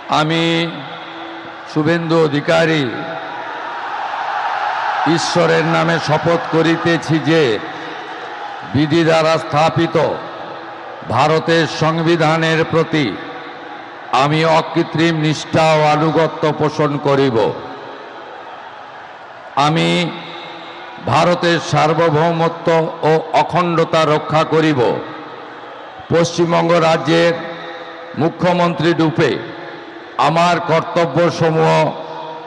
আমি শুভেন্দু অধিকারী ঈশ্বরের নামে শপথ করিতেছি যে বিধি দ্বারা স্থাপিত ভারতের সংবিধানের প্রতি আমি অকৃত্রিম নিষ্ঠা ও আনুগত্য পোষণ করিব। আমি ভারতের সার্বভৌমত্ব ও অখণ্ডতা রক্ষা করিব। পশ্চিমবঙ্গ রাজ্যের মুখ্যমন্ত্রী রূপে আমার কর্তব্যসমূহ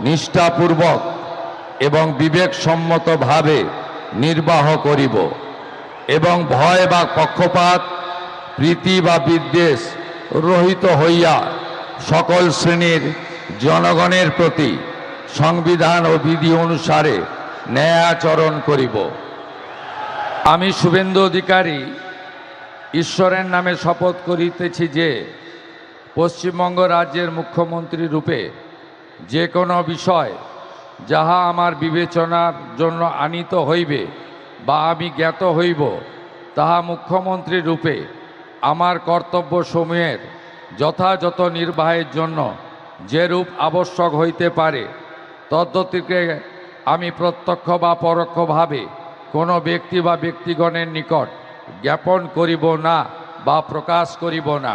নিষ্ঠাপূর্বক এবং বিবেকসম্মতভাবে নির্বাহ করিব এবং ভয় বা পক্ষপাত, প্রীতি বা বিদ্বেষ রহিত হইয়া সকল শ্রেণীর জনগণের প্রতি সংবিধান ও বিধি অনুসারে ন্যায় আচরণ করিব। আমি শুভেন্দু অধিকারী ঈশ্বরের নামে শপথ করিতেছি যে পশ্চিমবঙ্গ রাজ্যের মুখ্যমন্ত্রী রূপে যে কোনো বিষয় যাহা আমার বিবেচনার জন্য আনীত হইবে বা আমি জ্ঞাত হইব, তাহা মুখ্যমন্ত্রী রূপে আমার কর্তব্যসমূহের যথাযথ নির্বাহের জন্য যেরূপ আবশ্যক হইতে পারে তদ্গতিকে আমি প্রত্যক্ষ বা পরোক্ষভাবে কোনো ব্যক্তি বা ব্যক্তিগণের নিকট জ্ঞাপন করিব না বা প্রকাশ করিব না।